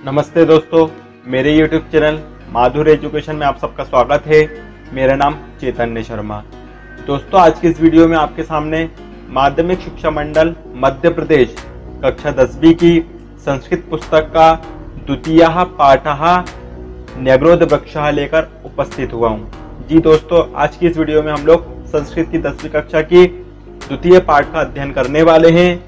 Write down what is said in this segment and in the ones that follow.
नमस्ते दोस्तों, मेरे YouTube चैनल माधुर एजुकेशन में आप सबका स्वागत है। मेरा नाम चैतन्य शर्मा। दोस्तों, आज की इस वीडियो में आपके सामने माध्यमिक शिक्षा मंडल मध्य प्रदेश कक्षा 10वीं की संस्कृत पुस्तक का द्वितीय पाठः न्यग्रोध वृक्षः लेकर उपस्थित हुआ हूँ। जी दोस्तों, आज की इस वीडियो में हम लोग संस्कृत की 10वीं कक्षा की द्वितीय पाठ का अध्ययन करने वाले हैं,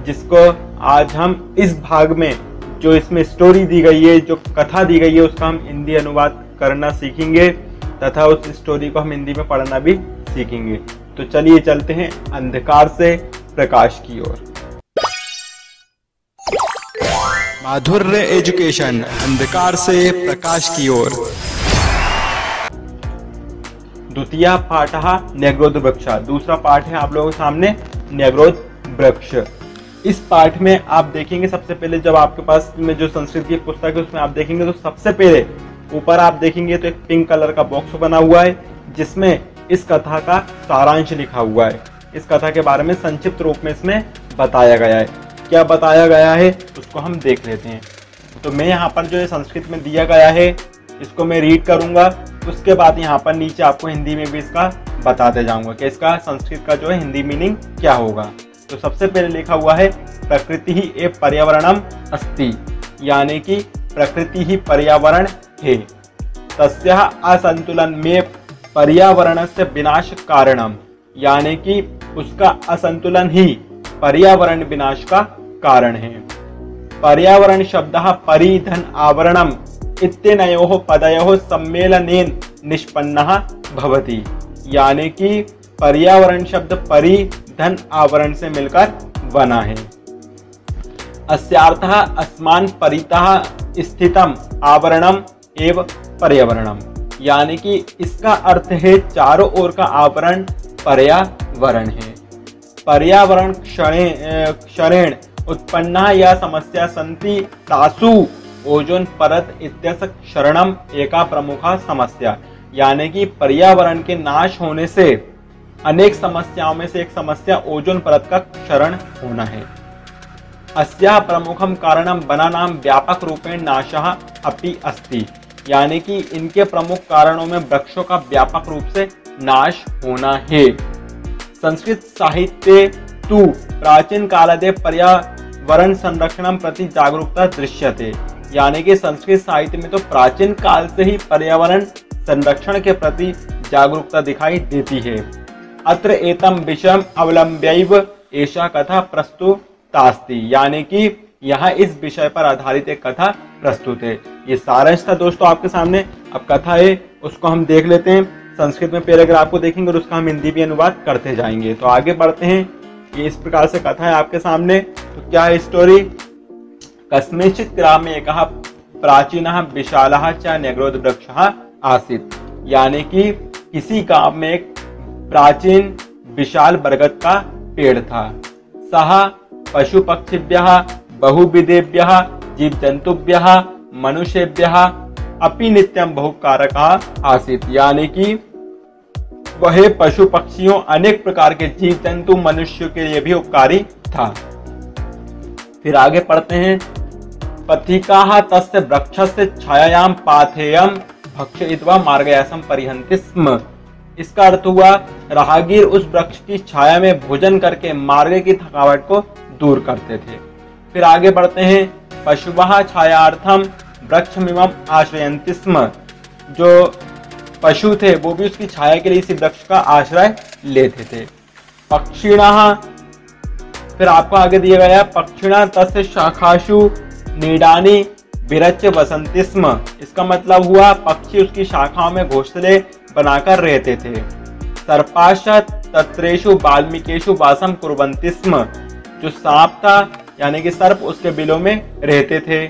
जिसको आज हम इस भाग में जो इसमें स्टोरी दी गई है, जो कथा दी गई है, उसका हम हिंदी अनुवाद करना सीखेंगे तथा उस स्टोरी को हम हिंदी में पढ़ना भी सीखेंगे। तो चलिए चलते हैं अंधकार से प्रकाश की ओर। माधुर्य एजुकेशन, अंधकार से प्रकाश की ओर। द्वितीय पाठः न्यग्रोध वृक्षः, दूसरा पाठ है आप लोगों के सामने न्यग्रोध वृक्ष। इस पाठ में आप देखेंगे, सबसे पहले जब आपके पास में जो संस्कृत की पुस्तक है उसमें आप देखेंगे तो सबसे पहले ऊपर आप देखेंगे तो एक पिंक कलर का बॉक्स बना हुआ है, जिसमें इस कथा का सारांश लिखा हुआ है। इस कथा के बारे में संक्षिप्त रूप में इसमें बताया गया है। क्या बताया गया है उसको हम देख लेते हैं। तो मैं यहाँ पर जो है संस्कृत में दिया गया है इसको मैं रीड करूंगा, उसके बाद यहाँ पर नीचे आपको हिंदी में भी इसका बताते जाऊंगा कि इसका संस्कृत का जो है हिंदी मीनिंग क्या होगा। तो सबसे पहले लिखा हुआ है प्रकृति ही ए पर्यावरणम अस्ति, यानी कि प्रकृति ही पर्यावरण है। तस्या असंतुलन में पर्यावरण से विनाश कारणम, यानी कि उसका असंतुलन ही पर्यावरण विनाश का कारण है। पर्यावरण शब्दः परिधन आवरणम इत्यनयोः पदयोः सम्मेलनेन निष्पन्नः भवति, यानी कि पर्यावरण शब्द परि धन आवरण से मिलकर बना है। अस्यार्थः अस्मान् परितः स्थितम आवरणम एव पर्यावरणम, यानी कि इसका अर्थ है चारों ओर का आवरण पर्यावरण है। पर्यावरण क्षरेण उत्पन्ना या समस्या सन्ति तासु ओजोन परत इत्यस्य क्षरणम एका प्रमुखा समस्या, यानी कि पर्यावरण के नाश होने से अनेक समस्याओं में से एक समस्या ओजोन परत का क्षरण होना है। अस्याः प्रमुखम कारणम वनानां व्यापक रूपेण नाशः अपि अस्ति, यानी कि इनके प्रमुख कारणों में वृक्षों का व्यापक रूप से नाश होना है। संस्कृत साहित्ये तु प्राचीन कालादेव पर्यावरण संरक्षणं प्रति जागरूकता दृश्यते, यानी कि संस्कृत साहित्य में तो प्राचीन काल से ही पर्यावरण संरक्षण के प्रति जागरूकता दिखाई देती है। अत्र एतम विषयम अवलंब्यैव एषा कथा प्रस्तुतास्ति, यानी कि यहाँ इस विषय पर आधारित एक कथा प्रस्तुत है। ये सारांश था दोस्तों आपके सामने। अब कथा है उसको हम देख लेते हैं। संस्कृत में पैराग्राफ को देखेंगे और उसका हम हिंदी भी अनुवाद करते जाएंगे। तो आगे बढ़ते हैं। ये इस प्रकार से कथा है आपके सामने। तो क्या है स्टोरी? कस्मिंश्चित् ग्रामे एकः प्राचीनः विशालः च न्यग्रोध वृक्षः आसीत्, यानी कि किसी गांव में एक प्राचीन विशाल बरगद का पेड़ था। सह पशु पक्षिभ्यः बहुविधेभ्यः जीव जंतुभ्यः मनुष्येभ्यः अपि नित्यं बहुकारकः आसीत्, यानी कि वह पशु पक्षियों अनेक प्रकार के जीव जंतु मनुष्य के लिए भी उपकारी था। फिर आगे पढ़ते हैं। पथिकाः तस्य वृक्षस्य छायायां पाथेयं भक्षयित्वा मार्गयासं परिहन्ति स्म, इसका अर्थ हुआ राहगीर उस वृक्ष की छाया में भोजन करके मार्ग की थकावट को दूर करते थे। फिर आगे बढ़ते हैं। पशुवः छायार्थम वृक्षमिमं आश्रयन्ति स्म, जो पशु थे वो भी उसकी छाया के लिए इसी वृक्ष का आश्रय लेते थे। पक्षिणः, फिर आपको आगे दिया गया पक्षिणः तस्य शाखासु नीडानि विरच्य वसन्ति स्म, इसका मतलब हुआ पक्षी उसकी शाखाओं में घोंसले बनाकर रहते थे। सर्पाश्च तत्रेषु वाल्मीकेषु वासं कुर्वन्ति स्म, जो सांप था यानी कि सर्प उसके बिलों में रहते थे।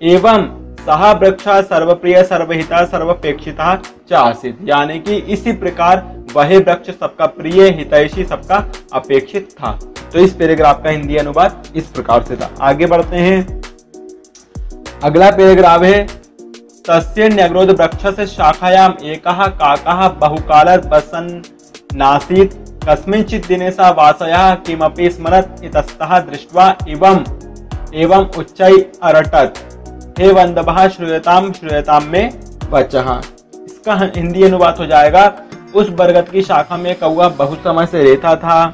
एवं सह वृक्षः सर्वप्रिय सर्वहितः सर्वपेक्षितः च आसीत्, यानी कि इसी प्रकार वह वृक्ष सबका प्रिय हितैषी सबका अपेक्षित था। तो इस पैराग्राफ का हिंदी अनुवाद इस प्रकार से था। आगे बढ़ते हैं। अगला पैराग्राफ है। तस्य न्यग्रोध वृक्षस्य शाखायाम् एकः काकः बहुकालात् वसन्नासीत्, कस्मिंश्चित् दिने सा वासयः किमपि स्मरत् इतस्ततः दृष्ट्वा एवं उच्चैः अरटत्, हे वंदभः श्रूयताम श्रूयताम में वचः। इसका हिंदी अनुवाद हो जाएगा, उस बरगद की शाखा में कौआ बहुत समय से रहता था।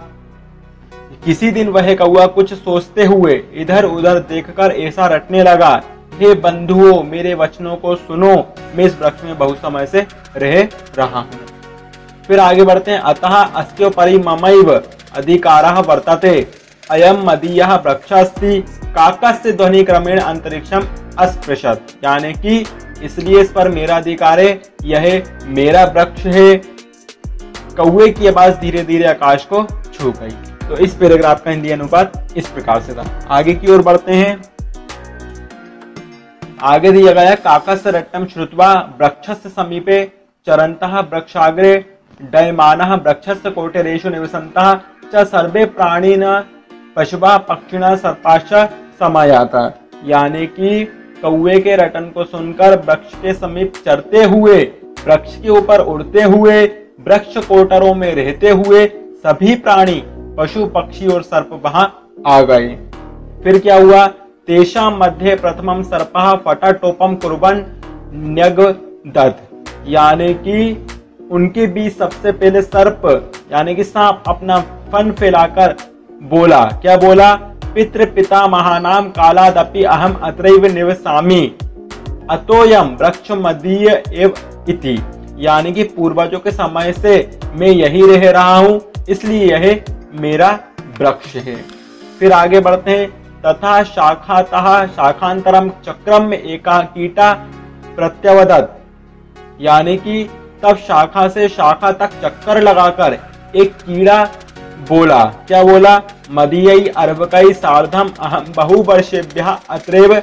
किसी दिन वह कौआ कुछ सोचते हुए इधर उधर देखकर ऐसा रटने लगा, हे बंधुओं मेरे वचनों को सुनो, मैं इस वृक्ष में बहुत समय से रह रहा हूँ। फिर आगे बढ़ते हैं। अतः अस्योपरि ममैव अधिकारः वर्तते, अयम मदीयः वृक्षस्ति, काकस्य ध्वनि क्रमेण अंतरिक्षम अस्पृशत। यानी कि इसलिए इस पर मेरा अधिकार है, यह मेरा वृक्ष है। कौवे की आवाज धीरे धीरे आकाश को छू गई। तो इस पैराग्राफ का हिंदी अनुवाद इस प्रकार से था। आगे की ओर बढ़ते हैं। आगे दिया गया, काकस्य रट्टम श्रुत्वा वृक्षस्य समीपे चरन्तः वृक्षाग्रे डयमानः वृक्षस्य कोटरेषु निवसन्तः च सर्वे प्राणिनः पशुवा पक्षिणः सर्पाश्च समायाता। यानी कि कौवे के रटन को सुनकर वृक्ष के समीप चरते हुए, वृक्ष के ऊपर उड़ते हुए, वृक्ष कोटरों में रहते हुए सभी प्राणी, पशु पक्षी और सर्प वहां आ गए। फिर क्या हुआ, तेषां मध्ये प्रथमं सर्पः फटाटोपम कुर्वन् न्यगदत्। यानी कि उनके बीच सबसे पहले सर्प यानी कि सांप अपना फन फैलाकर बोला। क्या बोला, पितृ पिता महानाम कालादपि अहम अत्रैव निवसामि, अतोयम वृक्ष मदीय एव इति। यानी कि पूर्वजों के समय से मैं यही रह रहा हूँ, इसलिए यह मेरा वृक्ष है। फिर आगे बढ़ते हैं। तथा शाखातः शाखांतरम चक्रम में एका कीटा प्रत्यवदत्। यानी कि तब शाखा से शाखा तक चक्कर लगाकर एक कीड़ा बोला। क्या बोला, मदीयै अर्भकै सार्धम अहम बहुवर्षेभ्यः अत्रैव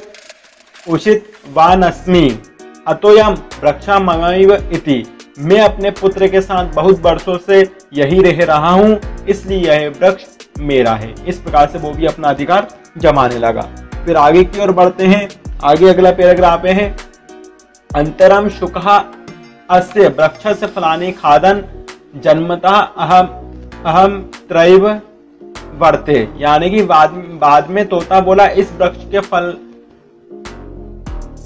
उषितवानस्मि, अतोयम वृक्षममैव इति। मैं अपने पुत्र के साथ बहुत वर्षों से यही रह रहा हूँ, इसलिए यह वृक्ष मेरा है। इस प्रकार से वो भी अपना अधिकार जमाने लगा। फिर आगे की ओर बढ़ते हैं। आगे अगला पैराग्राफ है, अंतरम शुकः अस्य वृक्षस्य फलानि खादन जन्मतः अहम त्रैव वर्ते। यानी कि बाद में तोता बोला, इस वृक्ष के फल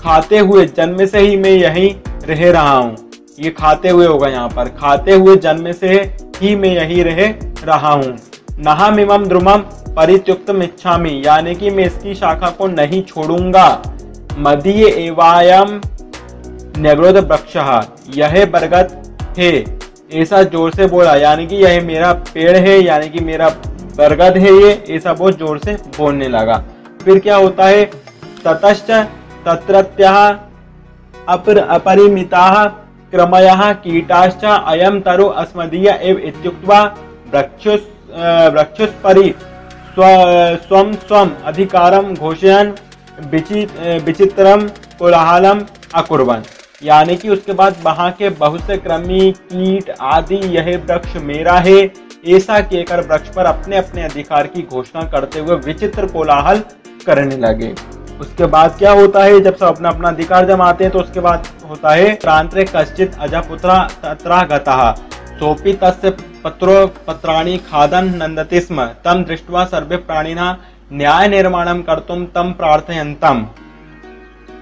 खाते हुए जन्म से ही मैं यहीं रह रहा हूँ। ये खाते हुए होगा, यहाँ पर खाते हुए जन्म से ही मैं यही रह रहा हूँ। नहमिमं द्रुमं परित्युक्तम इच्छामि। यानी कि मैं इसकी शाखा को नहीं छोड़ूंगा। मदीय एवायम न्यग्रोध वृक्षः, यह बरगद है, ऐसा जोर से बोला। यानी कि यह मेरा पेड़ है, यानी कि मेरा बरगद है ये, ऐसा बहुत जोर से बोलने लगा। फिर क्या होता है, ततश्च तत्रत्यः अपरिमिताः क्रमयः कीटाश्च अयम तरु अस्मदीय एव इत्युक्त्वा वृक्षोपरि स्वं स्वं अधिकारं घोषयन् विचित्रम कोलाहलम अकुर्वन्। यानी कि उसके बाद वहां के बहुत से कृमि कीट आदि यह वृक्ष मेरा है ऐसा कहकर वृक्ष पर अपने अपने अधिकार की घोषणा करते हुए विचित्र कोलाहल करने लगे। उसके बाद क्या होता है, जब सब अपना अपना अधिकार जमाते हैं तो उसके बाद होता है, प्रांतरे कश्चित अजपुत्रा तत्रा गतः सोपि तस्य पत्रो पत्राणि खादन् नंदति स्म, तम दृष्ट्वा सर्वे प्राणिनः न्याय निर्माणम कर्तुम तम प्रार्थयन्तम।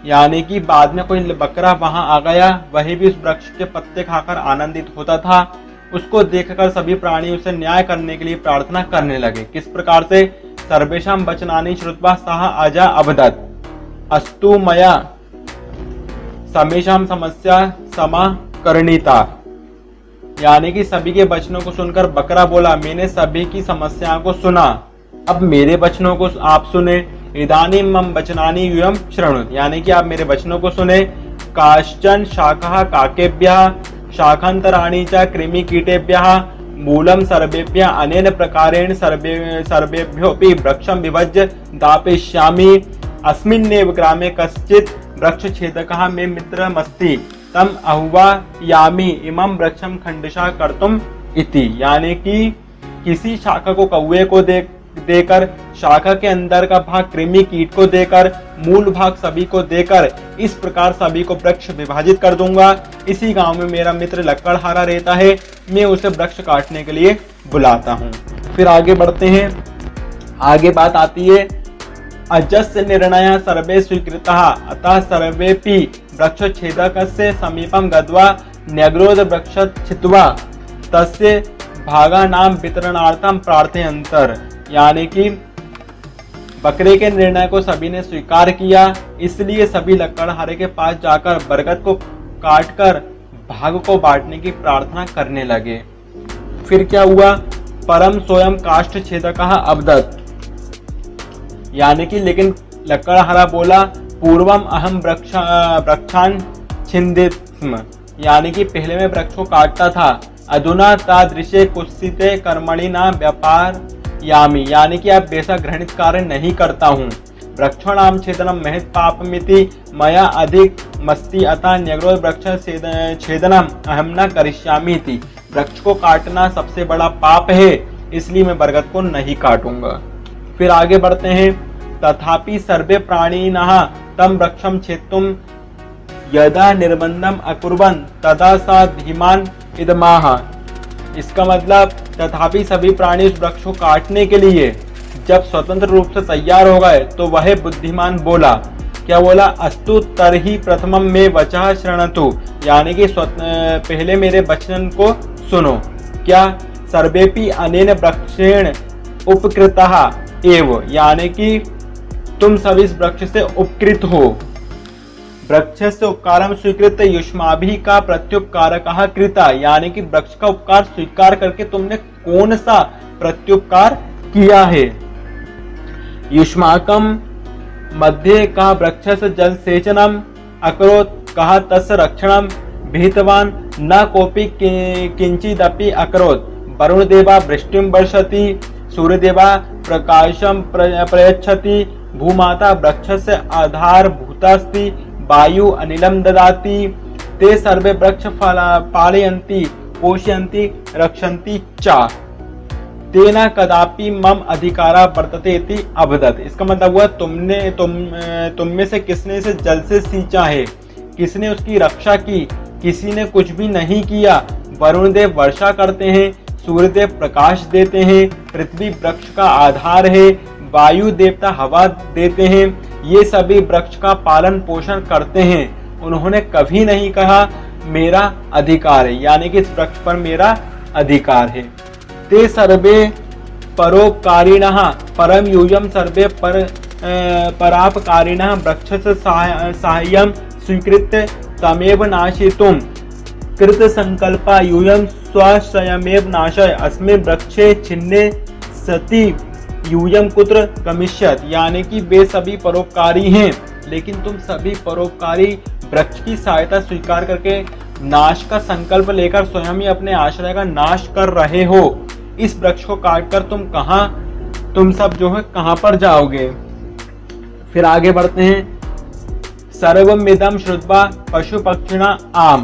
यानी कि बाद में कोई बकरा वहां आ गया, वही भी उस वृक्ष के पत्ते खाकर आनंदित होता था। उसको देखकर सभी प्राणी उसे न्याय करने के लिए प्रार्थना करने लगे। किस प्रकार से, सर्वेषां वचनानि श्रुत्वा सः अजा अवदत्, अस्तु मया समेषां समस्या समाकर्णिता। यानी कि सभी के वचनों को सुनकर बकरा बोला, मैंने सभी की समस्याओं को सुना, अब मेरे वचनों को आप सुने। इदानीं मम वचनानि यूयं शृणुत। यानी कि आप मेरे वचनों को सुने। काश्चन शाखः काकेभ्यः शाखान्तराणि च कृमिकीटेभ्यः मूलं सर्वेभ्यः अनेन प्रकारेण सर्वेभ्योऽपि वृक्षं विभज्य दापयिष्यामि। अस्मिन्नेव ग्रामे कश्चित् वृक्षछेदकः मे मित्रमस्ति, तम आह्वयामि इमं वृक्षं खण्डशः कर्तुम् इति। यानी कि किसी शाखा को कौवे को देकर, शाखा के अंदर का भाग कृमि कीट को देकर, मूल भाग सभी को देकर, इस प्रकार सभी को वृक्ष विभाजित कर दूंगा। इसी गांव में मेरा मित्र लकड़हारा रहता है, मैं उसे वृक्ष काटने के लिए बुलाता हूं। फिर आगे बढ़ते हैं। आगे बात आती है अजस्य निर्णयः सर्वे स्वीकृताः अतः सर्वेपि वृक्षच्छेदकस्य समीपं गत्वा न्यग्रोध वृक्षं छित्त्वा तस्य भागानां वितरणार्थं प्रार्थयन्तः। यानी कि बकरे के निर्णय को सभी ने स्वीकार किया, इसलिए सभी लकड़हारे के पास जाकर बरगद को काटकर भाग को बांटने की प्रार्थना करने लगे। फिर क्या हुआ? परम स्वयं काष्ठ छेदकः अवदत्, यानी कि लेकिन लकड़हारा बोला पूर्वम अहम वृक्षान् छिन्दिस्म, यानी कि पहले मैं वृक्ष को काटता था। अधुना तादृशे कुत्सिते कर्मणि न व्यापारयामि, यानी कि अब वैसा घृणित कार्य नहीं करता हूँ। वृक्षाणां छेदनम महत् पापमिति मया अधिक मस्ति अतः न्यग्रोध वृक्ष छेदनम अहम न करिष्यामि इति। वृक्ष को काटना सबसे बड़ा पाप है, इसलिए मैं बरगद को नहीं काटूंगा। फिर आगे बढ़ते हैं। तथापि सर्वे प्राणिनः तम वृक्षं छेत्तुं यदा निर्बंधम अकुर्वन् तदा सा धीमान इदमाह। इसका मतलब तथापि सभी प्राणी उस वृक्ष को काटने के लिए जब स्वतंत्र रूप से तैयार हो गए तो वह बुद्धिमान बोला, क्या बोला? अस्तु तरहि प्रथमम में वचः शृणतु, यानी कि पहले मेरे वचन को सुनो। क्या? सर्वेपि अनेन वृक्षेण उपकृताः एव, यानी कि तुम सभी इस वृक्ष से उपकृत हो। वृक्ष से उपकारम स्वीकृत युष्माभिः का प्रत्युपकारकः कृता, यानी कि वृक्ष का उपकार स्वीकार करके तुमने कौन सा प्रत्युपकार किया है। युष्माकम मध्ये का वृक्षस्य जल सेचनम अकरोत् कः तस्य रक्षणम विहितवान् न कोऽपि किंचिदपि अकरोत्। वरुणदेवा वृष्टिं वर्षति, सूर्यदेवा प्रकाशं प्रयच्छति, भूमाता वृक्षस्य आधारभूतास्ति, वायु अनिलं ददाति, ते सर्वे वृक्ष पालयन्ति पोषयन्ति रक्षन्ति च, तेना कदापि मम अधिकारा वर्तते इति अवदत्। इसका मतलब हुआ तुम में से किसने इसे जल से सींचा है, किसने उसकी रक्षा की, किसी ने कुछ भी नहीं किया। वरुण देव वर्षा करते हैं, सूर्यदेव प्रकाश देते हैं, पृथ्वी वृक्ष का आधार है, वायु देवता हवा देते हैं, ये सभी वृक्ष का पालन पोषण करते हैं। उन्होंने कभी नहीं कहा मेरा अधिकार है, यानी कि इस वृक्ष पर मेरा अधिकार है। ते सर्वे परोपकारिणः परम यूयं सर्वे परापकारिणः वृक्षस्य साहाय्यं स्वीकृत्य तमेव नाशयितुं कृत संकल्पा यूयं स्वयमेव नाशय अस्मिन् वृक्षे छिन्ने सति यूयं कुत्र गमिष्यत्, यानी कि वे सभी परोपकारी हैं, लेकिन तुम सभी परोपकारी वृक्ष की सहायता स्वीकार करके नाश का संकल्प लेकर स्वयं ही अपने आश्रय का नाश कर रहे हो। इस वृक्ष को काटकर तुम सब जो है कहां पर जाओगे। फिर आगे बढ़ते हैं। सर्वमिदं श्रुत्वा पशु पक्षिणा आम,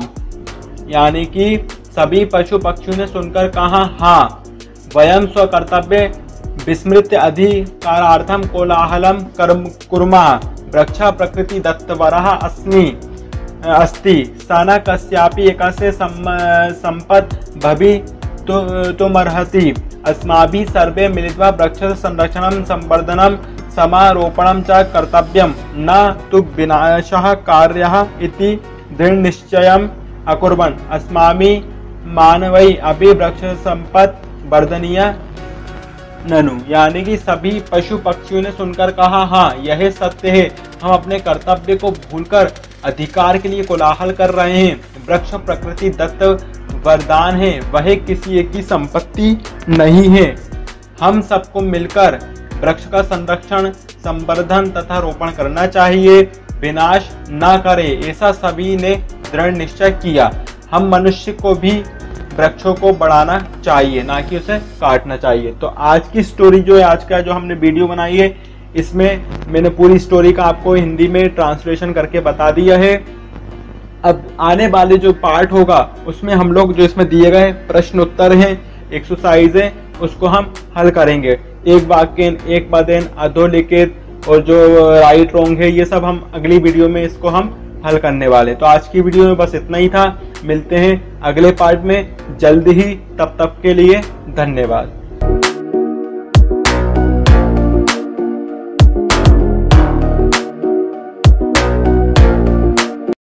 यानी कि सभी पशु पक्षियों ने सुनकर कहा हाँ, वयं स्वकर्तव्ये विस्मृत्य अधिकारार्थम कोलाहलम कुर्मः, वृक्षा प्रकृति दत्तवरः अस्ति, स न कस्यापि एकस्य संपत् भवितुमर्हति, अस्माभिः सर्वे मिलित्वा वृक्षस्य संरक्षणं संवर्धनं समारोपणं च कर्तव्यं, न तु विनाशः कार्यः इति दृढनिश्चयम् अकुर्वन् अस्माभिः मानवैः अपि वृक्ष संपत् वर्धनीय ननु, यानी कि सभी पशु पक्षियों ने सुनकर कहा हाँ, यह सत्य है, हम अपने कर्तव्य को भूलकर अधिकार के लिए कोलाहल कर रहे हैं। वृक्ष प्रकृति दत्त वरदान है, वह किसी एक की संपत्ति नहीं है। हम सबको मिलकर वृक्ष का संरक्षण संवर्धन तथा रोपण करना चाहिए, विनाश न करे, ऐसा सभी ने दृढ़ निश्चय किया। हम मनुष्य को भी वृक्षों को बढ़ाना चाहिए, ना कि उसे काटना चाहिए। तो आज की स्टोरी जो है, आज का जो हमने वीडियो बनाई है, इसमें मैंने पूरी स्टोरी का आपको हिंदी में ट्रांसलेशन करके बता दिया है। अब आने वाले जो पार्ट होगा उसमें हम लोग जो इसमें दिए गए प्रश्न उत्तर हैं, एक्सरसाइज है, उसको हम हल करेंगे। एक वाक्य, एक पदेन, अधोलिखित और जो राइट रॉन्ग है, ये सब हम अगली वीडियो में इसको हम हल करने वाले। तो आज की वीडियो में बस इतना ही था। मिलते हैं अगले पार्ट में जल्द ही, तब तक के लिए धन्यवाद।